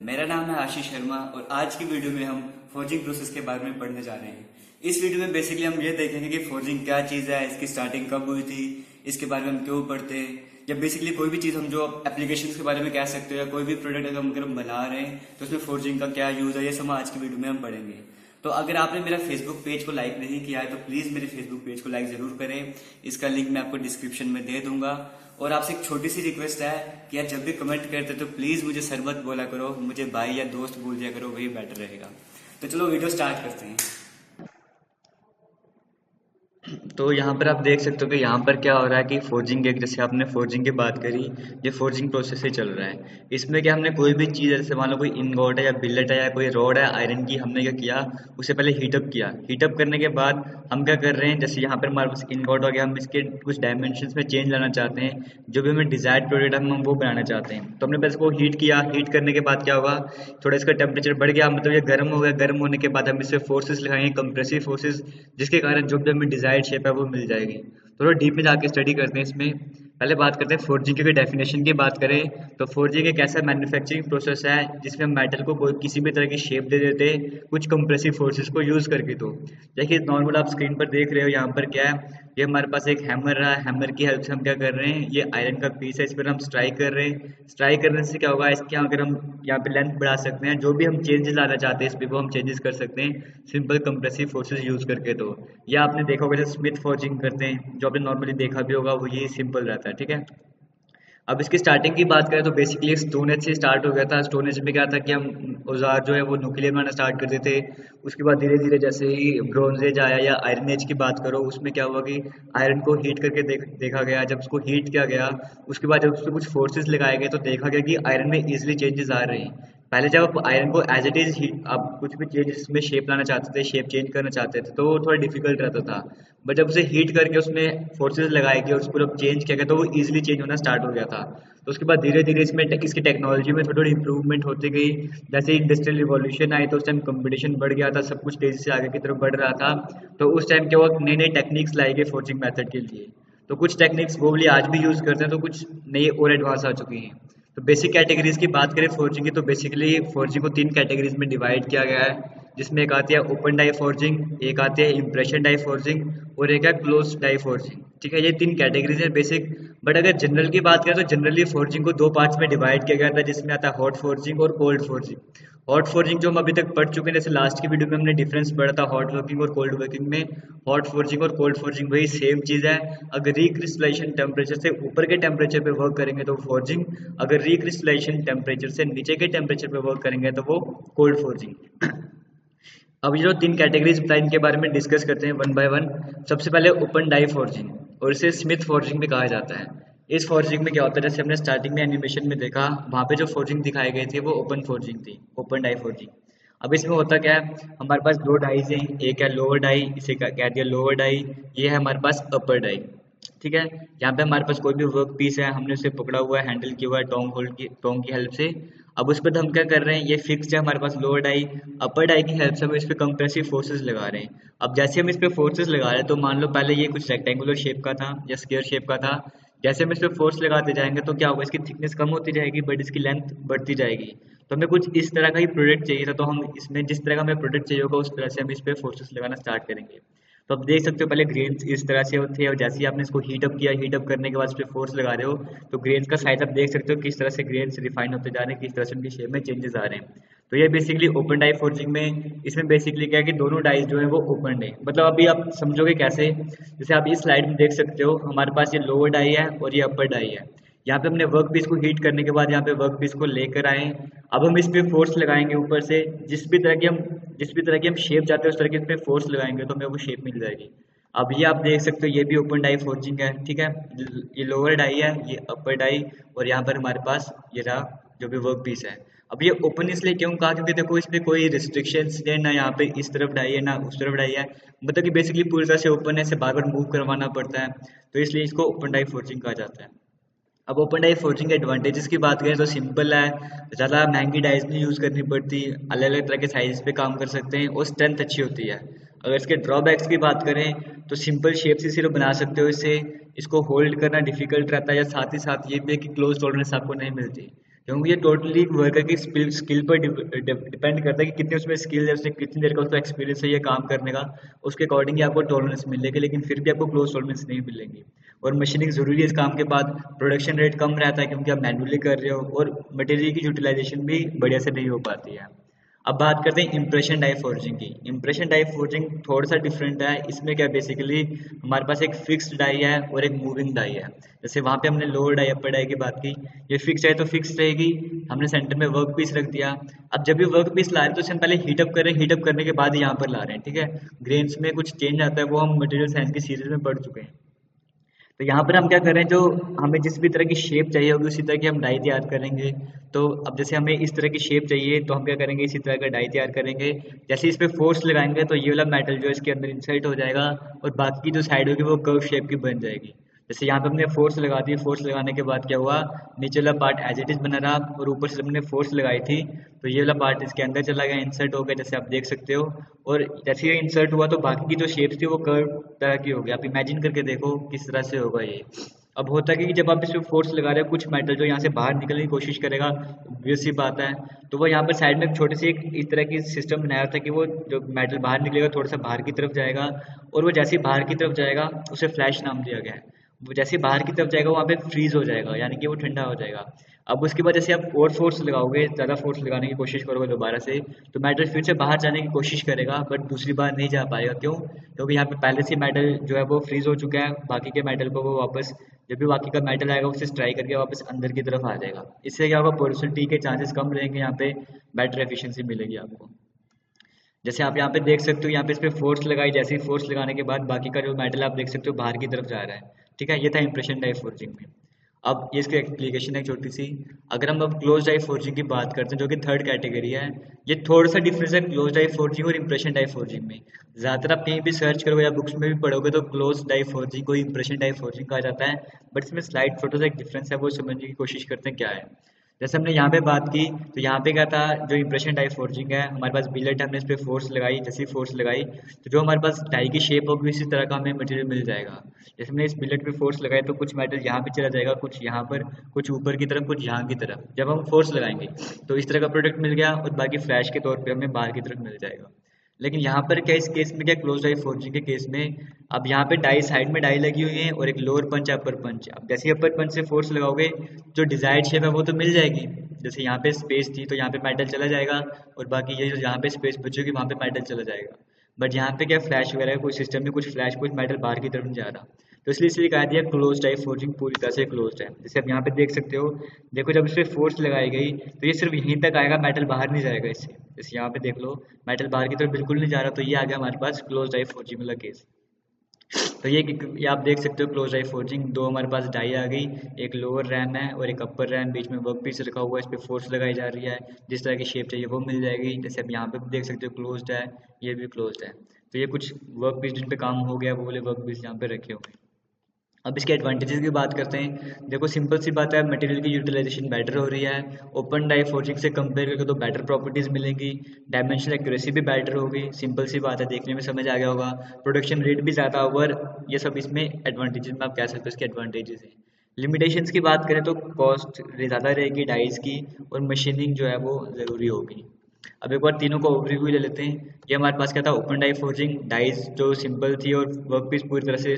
मेरा नाम है आशीष शर्मा और आज की वीडियो में हम फोर्जिंग प्रोसेस के बारे में पढ़ने जा रहे हैं। इस वीडियो में बेसिकली हम ये देखेंगे कि फोर्जिंग क्या चीज़ है, इसकी स्टार्टिंग कब हुई थी, इसके बारे में हम क्यों पढ़ते हैं, या बेसिकली कोई भी चीज़ हम जो एप्लीकेशन के बारे में कह सकते हो या कोई भी प्रोडक्ट अगर हम बना रहे हैं तो उसमें फोर्जिंग का क्या यूज़ है, ये सब आज की वीडियो में हम पढ़ेंगे। तो अगर आपने मेरा फेसबुक पेज को लाइक नहीं किया है तो प्लीज़ मेरे फेसबुक पेज को लाइक ज़रूर करें। इसका लिंक मैं आपको डिस्क्रिप्शन में दे दूंगा। और आपसे एक छोटी सी रिक्वेस्ट है कि आप जब भी कमेंट करते तो प्लीज़ मुझे सर मत बोला करो, मुझे भाई या दोस्त बोल दिया करो, वही बेटर रहेगा। तो चलो वीडियो स्टार्ट करते हैं। तो यहाँ पर आप देख सकते हो कि यहाँ पर क्या हो रहा है कि फोर्जिंग एक, जैसे आपने फोर्जिंग की बात करी, ये फोर्जिंग प्रोसेस ही चल रहा है। इसमें क्या हमने कोई भी चीज़, जैसे मान लो कोई इनगोट है या बिलेट है या कोई रॉड है आयरन की, हमने क्या किया, उसे पहले हीटअप किया। हीटअप करने के बाद हम क्या कर रहे हैं, जैसे यहाँ पर हमारे पास इनगोट हो गया, हम इसके कुछ डायमेंशन में चेंज लाना चाहते हैं, जो भी हमें डिजायर्ड प्रोडक्ट हम वो बनाना चाहते हैं। तो हमने पहले इसको हीट किया। हीट करने के बाद क्या होगा, थोड़ा इसका टेम्परेचर बढ़ गया, मतलब ये गर्म हो गया। गर्म होने के बाद हम इससे फोर्सेस लगाएंगे, कंप्रेसिव फोर्सेस, जिसके कारण जो भी हमें डिजायर्ड शेप है वो मिल जाएगी। थोड़ा डीप में जाके स्टडी करते हैं इसमें। पहले बात करते हैं फोर्जिंग की डेफिनेशन की बात करें तो फोर्जिंग एक ऐसा मैन्युफैक्चरिंग प्रोसेस है जिसमें हम मेटल को कोई किसी भी तरह की शेप दे देते हैं कुछ कंप्रेसिव फोर्सेस को यूज करके। तो देखिए नॉर्मल आप स्क्रीन पर देख रहे हो, यहाँ पर क्या है, ये हमारे पास एक हैमर है। हैमर की हेल्प से हम क्या कर रहे हैं, ये आयरन का पीस है, इस पर हम स्ट्राइक कर रहे हैं। स्ट्राइक करने से क्या होगा, इसके अगर हम यहाँ पे लेंथ बढ़ा सकते हैं, जो भी हम चेंजेस लाना चाहते हैं इस पे वो हम चेंजेस कर सकते हैं सिंपल कंप्रेसिव फोर्सेस यूज करके। तो या आपने देखा होगा जैसे स्मिथ फोर्जिंग करते हैं, जो आपने नॉर्मली देखा भी होगा, वो ये सिंपल रहता है। ठीक है, अब इसकी स्टार्टिंग की बात करें तो बेसिकली स्टोन एज से स्टार्ट हो गया था। स्टोन एज में क्या था कि हम औजार जो है वो न्यूक्लियर बनाना स्टार्ट कर देते। उसके बाद धीरे धीरे जैसे ही ब्रोंज एज आया या आयरन एज की बात करो, उसमें क्या हुआ कि आयरन को हीट करके देखा गया। जब उसको हीट किया गया, उसके बाद जब उसमें कुछ फोर्सेस लगाए गए तो देखा गया कि आयरन में इजिली चेंजेस आ रहे हैं। पहले जब आप आयरन को एज इट इज आप कुछ भी चेंज इसमें शेप लाना चाहते थे, शेप चेंज करना चाहते थे, तो वो थोड़ा डिफिकल्ट रहता था। बट जब उसे हीट करके उसमें फोर्सेस लगाए गए और उसको जब चेंज किया गया तो वो इजीली चेंज होना स्टार्ट हो गया था। तो उसके बाद धीरे धीरे इसमें इसकी टेक्नोलॉजी में थोड़ी थोड़ी इंप्रूवमेंट होती गई। जैसे इंडस्ट्रियल रिवॉल्यूशन आई तो उस टाइम कंपटीशन बढ़ गया था, सब कुछ तेजी से आगे की तरफ बढ़ रहा था। तो उस टाइम क्या हुआ, नई नई टेक्निक्स लाई गई फोर्जिंग मेथड के लिए। तो कुछ टेक्निक्स वो भी आज भी यूज करते हैं, तो कुछ नई और एडवांस आ चुकी हैं। तो बेसिक कैटेगरीज की बात करें फोर्जिंग की, तो बेसिकली फोर्जिंग को तीन कैटेगरीज में डिवाइड किया गया है, जिसमें एक आती है ओपन डाई फोर्जिंग, एक आती है इम्प्रेशन डाई फोर्जिंग और एक है क्लोज डाई फोर्जिंग। ठीक है, ये तीन कैटेगरीज है बेसिक। बट अगर जनरल की बात करें तो जनरली फोर्जिंग को दो पार्ट्स में डिवाइड किया गया था, जिसमें आता है हॉट फोर्जिंग और कोल्ड फोर्जिंग। हॉट फोर्जिंग जो हम अभी तक पढ़ चुके हैं, जैसे लास्ट की वीडियो में हमने डिफरेंस पढ़ा था हॉट वर्किंग और कोल्ड वर्किंग में। हॉट फोर्जिंग और कोल्ड फोर्जिंग वही सेम चीज़ है। अगर रिक्रिस्टलाइजेशन टेम्परेचर से ऊपर के टेम्परेचर पे वर्क करेंगे तो फोर्जिंग, अगर रिक्रिस्टलाइजेशन टेम्परेचर से नीचे के टेम्परेचर पे वर्क करेंगे तो वो कोल्ड फोर्जिंग। अब ये जो तीन कैटेगरीज बताई इनके बारे में डिस्कस करते हैं वन बाय वन। सबसे पहले ओपन डाई फोर्जिंग, और इसे स्मिथ फोर्जिंग भी कहा जाता है। इस फोर्जिंग में क्या होता है, जैसे हमने स्टार्टिंग में एनिमेशन में देखा, वहाँ पे जो फोर्जिंग दिखाई गई थी वो ओपन फोर्जिंग थी, ओपन डाई फोर्जिंग। अब इसमें होता क्या है, हमारे पास दो डाइज हैं, एक है लोअर डाई, इसे कह दिया लोअर डाई, ये है हमारे पास अपर डाई। ठीक है, यहाँ पे हमारे पास कोई भी वर्क पीस है, हमने उसे पकड़ा हुआ है, हैंडल किया हुआ है टोंग की हेल्प से। अब उस पर हम क्या कर रहे हैं, ये फिक्स्ड है हमारे पास लोअर डाई। अपर डाई की हेल्प से हम इस पे कंप्रेसिव फोर्सेस लगा रहे हैं। अब जैसे हम इस पे फोर्सेस लगा रहे हैं, तो मान लो पहले ये कुछ रेक्टेंगुलर शेप का था या स्क्वायर शेप का था। जैसे हम इस पे फोर्स लगाते जाएंगे तो क्या होगा, इसकी थिकनेस कम होती जाएगी बट इसकी लेंथ बढ़ती जाएगी। तो हमें कुछ इस तरह का ही प्रोडक्ट चाहिए था, तो हम इसमें जिस तरह का हमें प्रोडक्ट चाहिए होगा उस तरह से हम इस पे फोर्सेस लगाना स्टार्ट करेंगे। तो आप देख सकते हो पहले ग्रेन्स इस तरह से होते हैं, और जैसे ही आपने इसको हीटअप किया, हीटअप करने के बाद इस पे फोर्स लगा रहे हो, तो ग्रेन्स का साइज आप देख सकते हो किस तरह से ग्रेन्स रिफाइन होते जा रहे हैं, किस तरह से उनकी शेप में चेंजेस आ रहे हैं। तो ये बेसिकली ओपन डाई फोर्जिंग में, इसमें बेसिकली क्या है कि दोनों डाइज जो है वो ओपन है। मतलब अभी आप समझोगे कैसे, जैसे आप इस स्लाइड में देख सकते हो, हमारे पास ये लोअर डाई है और ये अपर डाई है। यहाँ पे हमने वर्क पीस को हीट करने के बाद यहाँ पे वर्क पीस को लेकर आए। अब हम इस पे फोर्स लगाएंगे ऊपर से, जिस भी तरह की हम शेप चाहते हैं उस तरह के इस पे फोर्स लगाएंगे तो हमें वो शेप मिल जाएगी। अब ये आप देख सकते हो, ये भी ओपन डाई फोर्जिंग है। ठीक है, ये लोअर डाई है, ये अपर डाई, और यहाँ पर हमारे पास ये रहा जो भी वर्क पीस है। अब ये ओपन इसलिए क्यों कहा, क्योंकि देखो इसमें कोई रिस्ट्रिक्शंस है ना, यहाँ पे इस तरफ डाई है ना उस तरफ डाई है, मतलब कि बेसिकली पूरी तरह से ओपन है, इसे बार बार मूव करवाना पड़ता है, तो इसलिए इसको ओपन डाई फोर्जिंग कहा जाता है। अब ओपन डाई फोर्जिंग के एडवांटेजेस की बात करें तो सिंपल है, ज़्यादा महंगी डाइज नहीं यूज़ करनी पड़ती, अलग अलग तरह के साइज पे काम कर सकते हैं और स्ट्रेंथ अच्छी होती है। अगर इसके ड्रॉबैक्स की बात करें तो सिंपल शेप से सिर्फ बना सकते हो इसे, इसको होल्ड करना डिफिकल्ट रहता है, या साथ ही साथ ये भी है कि क्लोज टॉलरेंस आपको नहीं मिलती। क्योंकि ये टोटली वर्कर की स्किल पर डिपेंड करता है कि कितने उसमें स्किल है, उसने कितनी देर का उसका एक्सपीरियंस है ये काम करने का। उसके अकॉर्डिंग ही आपको टॉलरेंस मिलेगी, लेकिन फिर भी आपको क्लोज टॉलरेंस नहीं मिलेंगी। और मशीनिंग ज़रूरी है इस काम के बाद। प्रोडक्शन रेट कम रहता है क्योंकि आप मैनुअली कर रहे हो, और मटेरियल की यूटिलाइजेशन भी बढ़िया से नहीं हो पाती है। अब बात करते हैं इम्प्रेशन डाई फोर्जिंग की। इम्प्रेशन डाई फोर्जिंग थोड़ा सा डिफरेंट है। इसमें क्या बेसिकली हमारे पास एक फिक्स्ड डाई है और एक मूविंग डाई है। जैसे वहाँ पे हमने लोअर डाई अपर डाई की बात की, ये फिक्स है तो फिक्स रहेगी। हमने सेंटर में वर्क पीस रख दिया। अब जब भी वर्क पीस ला रहे हैं तो इसे हम पहले हीटअप कर रहे हैं, हीटअप करने के बाद ही यहाँ पर ला रहे हैं, ठीक है। ग्रेन्स में कुछ चेंज आता है, वो हम मटेरियल साइंस की सीरीज में पढ़ चुके हैं। तो यहाँ पर हम क्या कर रहे हैं, जो हमें जिस भी तरह की शेप चाहिए होगी उसी तरह की हम डाई तैयार करेंगे। तो अब जैसे हमें इस तरह की शेप चाहिए तो हम क्या करेंगे, इसी तरह का डाई तैयार करेंगे। जैसे इस पे फोर्स लगाएंगे तो ये वाला मेटल जो है इसके अंदर इंसर्ट हो जाएगा, और बाकी जो साइड होगी वो कर्व शेप की बन जाएगी। जैसे यहाँ पे हमने फोर्स लगा दी, फोर्स लगाने के बाद क्या हुआ, नीचे वाला पार्ट एज इट इज बना रहा, और ऊपर से हमने फोर्स लगाई थी तो ये वाला पार्ट इसके अंदर चला गया, इंसर्ट हो गया, जैसे आप देख सकते हो। और जैसे ये इंसर्ट हुआ तो बाकी की जो शेप थी वो कर्व तरह की हो गई। आप इमेजिन करके देखो किस तरह से होगा ये। अब होता है कि जब आप इसमें फोर्स लगा रहे हो, कुछ मेटल जो यहाँ से बाहर निकलने की कोशिश करेगा, obvious सी बात है, तो वो यहाँ पर साइड में एक छोटी सी एक इस तरह की सिस्टम बनाया था कि वो जो मेटल बाहर निकलेगा थोड़ा सा बाहर की तरफ जाएगा, और वो जैसे ही बाहर की तरफ जाएगा उसे फ्लैश नाम दिया गया है। वो जैसे ही बाहर की तरफ जाएगा वहाँ पे फ्रीज हो जाएगा, यानी कि वो ठंडा हो जाएगा। अब उसके बाद जैसे आप और फोर्स लगाओगे, ज़्यादा फोर्स लगाने की कोशिश करोगे दोबारा से, तो मेटल फिर से बाहर जाने की कोशिश करेगा, बट दूसरी बार नहीं जा पाएगा। क्यों? क्योंकि यहाँ पे पहले से मेटल जो है वो फ्रीज हो चुका है, बाकी के मेटल को वो वापस, जब भी बाकी का मेटल आएगा उसे स्ट्राइक करके वापस अंदर की तरफ आ जाएगा। इससे क्या होगा, पोरोसिटी के चांसेस कम रहेंगे, यहाँ पे बेटर एफिशिएंसी मिलेगी आपको। जैसे आप यहाँ पे देख सकते हो, यहाँ पे इस पे फोर्स लगाई, जैसे ही फोर्स लगाने के बाद बाकी का जो मेटल आप देख सकते हो बाहर की तरफ जा रहा है, ठीक है। ये था इंप्रेशन डाई फोर्जिंग में। अब ये इसकी एप्लीकेशन है छोटी सी। अगर हम अब क्लोज डाई फोर्जिंग की बात करते हैं जो कि थर्ड कैटेगरी है, ये थोड़ा सा डिफरेंस है क्लोज डाई फोर्जिंग और इंप्रेशन डाई फोर्जिंग में। ज़्यादातर आप कहीं भी सर्च करोगे या बुक्स में भी पढ़ोगे तो क्लोज डाई फोर्जिंग को इंप्रेशन डाई फोर्जिंग कहा जाता है, बट इसमें स्लाइड छोटा सा एक डिफरेंस है, वो समझने की कोशिश करते हैं क्या है। जैसे हमने यहाँ पे बात की, तो यहाँ पे क्या था, जो इंप्रेशन डाई फोर्जिंग है, हमारे पास बिलेट है, हमने इस पे फोर्स लगाई, जैसे ही फोर्स लगाई तो जो हमारे पास डाई की शेप होगी इसी तरह का हमें मटेरियल मिल जाएगा। जैसे हमने इस बिलेट पे फोर्स लगाई तो कुछ मेटल यहाँ पे चला जाएगा, कुछ यहाँ पर, कुछ ऊपर की तरफ, कुछ यहाँ की तरफ। जब हम फोर्स लगाएंगे तो इस तरह का प्रोडक्ट मिल गया, और बाकी फ्लैश के तौर पर हमें बाहर की तरफ मिल जाएगा। लेकिन यहाँ पर क्या, इस केस में क्या, क्लोज डाई फोर्जिंग के केस में अब यहाँ पे डाई साइड में डाई लगी हुई है और एक लोअर पंच अपर पंच। अब जैसे ही अपर पंच से फोर्स लगाओगे जो डिजायर्ड शेप है वो तो मिल जाएगी। जैसे यहाँ पे स्पेस थी तो यहाँ पे मेटल चला जाएगा, और बाकी ये जो यहाँ पे स्पेस बचेगी वहाँ पे मेटल चला जाएगा। बट यहाँ पे क्या, फ्लैश वगैरह कोई सिस्टम में, कुछ फ्लैश, कुछ मेटल बाहर की तरफ नहीं जा रहा। तो इसलिए कहा दिया क्लोज डाई फोर्जिंग पूरी तरह से क्लोज है। जैसे आप यहाँ पे देख सकते हो, देखो जब इस पर फोर्स लगाई गई तो ये सिर्फ यहीं तक आएगा, मेटल बाहर नहीं जाएगा इससे। जैसे यहाँ पे देख लो, मेटल बाहर की तरफ बिल्कुल नहीं जा रहा, तो ये आ गया हमारे पास क्लोज डाई फोर्जिंग वाला केस। तो ये आप देख सकते हो क्लोज डाई फोर्जिंग, दो हमारे पास डाई आ गई, एक लोअर रैम है और एक अपर रैम, बीच में वर्क पीस रखा हुआ है, इस पर फोर्स लगाई जा रही है, जिस तरह की शेप चाहिए वो मिल जाएगी। जैसे आप यहाँ पे भी देख सकते हो क्लोज्ड है, ये भी क्लोज्ड है। तो ये कुछ वर्क पीस जिन पे काम हो गया वो वाले वर्क पीस यहाँ पे रखे हुए हैं। अब इसके एडवांटेजेस की बात करते हैं। देखो सिंपल सी बात है, मटेरियल की यूटिलाइजेशन बेटर हो रही है। ओपन डाई फोर्जिंग से कंपेयर करके तो बेटर प्रॉपर्टीज मिलेंगी, डायमेंशनल एक्यूरेसी भी बेटर होगी। सिंपल सी बात है, देखने में समझ आ गया होगा। प्रोडक्शन रेट भी ज़्यादा ओवर, ये सब इसमें एडवांटेजेस में आप कह सकते हो इसके एडवांटेजेस हैं। लिमिटेशंस की बात करें तो कॉस्ट ज़्यादा रहेगी डाइस की, और मशीनिंग जो है वो ज़रूरी होगी। अब एक बार तीनों का ओवरव्यू ले लेते हैं। ये हमारे पास क्या था, ओपन डाई फोर्जिंग, डाइस जो सिंपल थी और वर्कपीस पूरी तरह से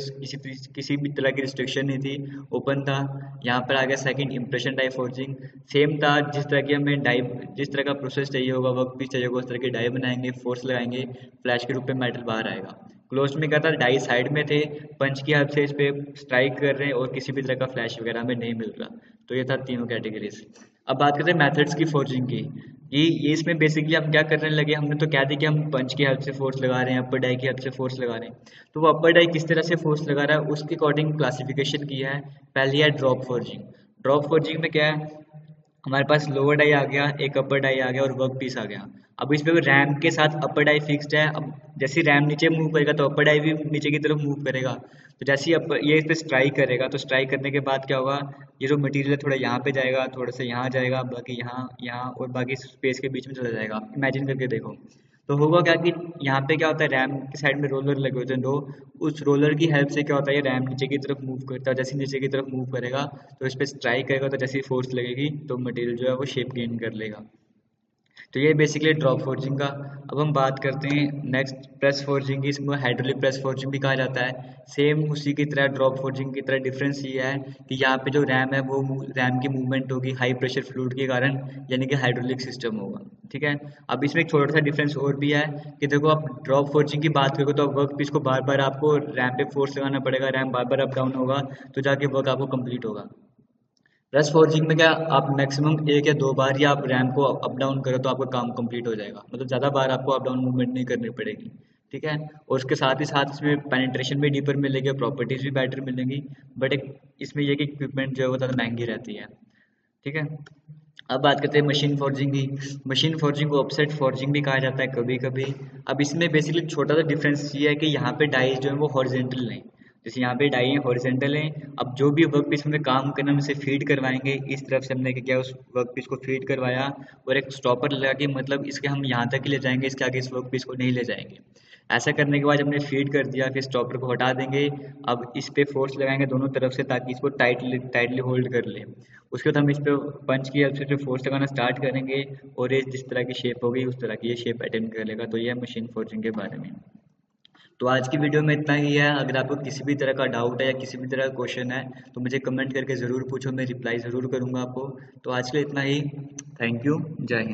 किसी भी तरह की रिस्ट्रिक्शन नहीं थी, ओपन था। यहाँ पर आ गया second, impression die forging, same था, जिस तरह की हमें डाई, जिस तरह का प्रोसेस चाहिए होगा, वर्कपीस चाहिए होगा, उस तरह की डाई बनाएंगे, फोर्स लगाएंगे, फ्लैश के रूप में मेटल बाहर आएगा। क्लोज में क्या था, डाई साइड में थे, पंच की हेल्प से इस पे स्ट्राइक कर रहे हैं और किसी भी तरह का फ्लैश वगैरह हमें नहीं मिल रहा। तो ये था तीनों कैटेगरीज। अब बात करते हैं मेथड्स की फोर्जिंग की। ये इसमें बेसिकली हम क्या करने लगे, हमने तो क्या दी कि हम पंच की हेल्प से फोर्स लगा रहे हैं, अपर डाई की हेल्प से फोर्स लगा रहे हैं। तो वो अपर डाई किस तरह से फोर्स लगा रहा है उसके अकॉर्डिंग क्लासिफिकेशन किया है। पहली है ड्रॉप फोर्जिंग। ड्रॉप फोर्जिंग में क्या है, हमारे पास लोअर डाई आ गया, एक अपर डाई आ गया और वर्क पीस आ गया। अब इस पे रैम के साथ अपर डाई फिक्स्ड है। अब जैसे रैम नीचे मूव करेगा तो अपर डाई भी नीचे की तरफ मूव करेगा। तो जैसे ही अपर ये इस पे स्ट्राइक करेगा तो स्ट्राइक करने के बाद क्या होगा, ये जो मटेरियल है थोड़ा यहाँ पे जाएगा, थोड़ा सा यहाँ जाएगा, बाकी यहाँ, यहाँ और बाकी स्पेस के बीच में चला जाएगा। इमेजिन करके देखो। तो होगा क्या कि यहाँ पे क्या होता है, रैम के साइड में रोलर लगे होते हैं दो, उस रोलर की हेल्प से क्या होता है, ये रैम नीचे की तरफ मूव करता है। जैसे नीचे की तरफ मूव करेगा तो इस पर स्ट्राइक करेगा, तो जैसी फोर्स लगेगी तो मटेरियल जो है वो शेप गेन कर लेगा। तो ये बेसिकली ड्रॉप फोर्जिंग का। अब हम बात करते हैं नेक्स्ट प्रेस फोर्जिंग की। इसको हाइड्रोलिक प्रेस फोर्जिंग भी कहा जाता है। सेम उसी की तरह ड्रॉप फोर्जिंग की तरह डिफरेंस ये है कि यहाँ पे जो रैम है वो रैम की मूवमेंट होगी हाई प्रेशर फ्लूइड के कारण, यानी कि हाइड्रोलिक सिस्टम होगा। ठीक है। अब इसमें एक छोटा सा डिफरेंस और भी है कि देखो, आप ड्रॉप फोर्जिंग की बात करोगे तो वर्क पीस को बार बार आपको रैम पे फोर्स लगाना पड़ेगा, रैम बार बार अप डाउन होगा तो जाके वर्क आपको कंप्लीट होगा। प्लस फोर्जिंग में क्या, आप मैक्सिमम एक या दो बार ही आप रैम को अप डाउन करो तो आपका काम कंप्लीट हो जाएगा, मतलब ज़्यादा बार आपको अप डाउन मूवमेंट नहीं करनी पड़ेगी। ठीक है। और उसके साथ ही साथ इसमें पेनिट्रेशन भी डीपर मिलेगी और प्रॉपर्टीज भी बेटर मिलेंगी। बट एक इसमें यह कि इक्विपमेंट जो है वो ज़्यादा महंगी रहती है। ठीक है। अब बात करते हैं मशीन फोर्जिंग की। मशीन फोर्जिंग को ऑफसेट फोर्जिंग भी कहा जाता है कभी कभी। अब इसमें बेसिकली छोटा सा डिफरेंस ये है कि यहाँ पे डाइज जो है वो हॉरिजेंटल नहीं, जैसे यहाँ पे डाई है हॉरिजेंटल है। अब जो भी वर्क पीस में काम करना, हम इसे फीड करवाएंगे, इस तरफ से हमने क्या किया, उस वर्क पीस को फीड करवाया और एक स्टॉपर लगा के, मतलब इसके हम यहाँ तक ही ले जाएंगे, इसके आगे इस वर्क पीस को नहीं ले जाएंगे। ऐसा करने के बाद हमने फीड कर दिया, फिर स्टॉपर को हटा देंगे। अब इस पे फोर्स लगाएंगे दोनों तरफ से ताकि इसको टाइटली होल्ड कर ले। उसके बाद हम इस पे पंच की हेल्प से फोर्स लगाना स्टार्ट करेंगे और ये जिस तरह की शेप होगी उस तरह की ये शेप अटेंड कर लेगा। तो ये है मशीन फोर्जिंग के बारे में। तो आज की वीडियो में इतना ही है। अगर आपको किसी भी तरह का डाउट है या किसी भी तरह का क्वेश्चन है तो मुझे कमेंट करके ज़रूर पूछो, मैं रिप्लाई ज़रूर करूँगा आपको। तो आज के लिए इतना ही। Thank you. जय हिंद।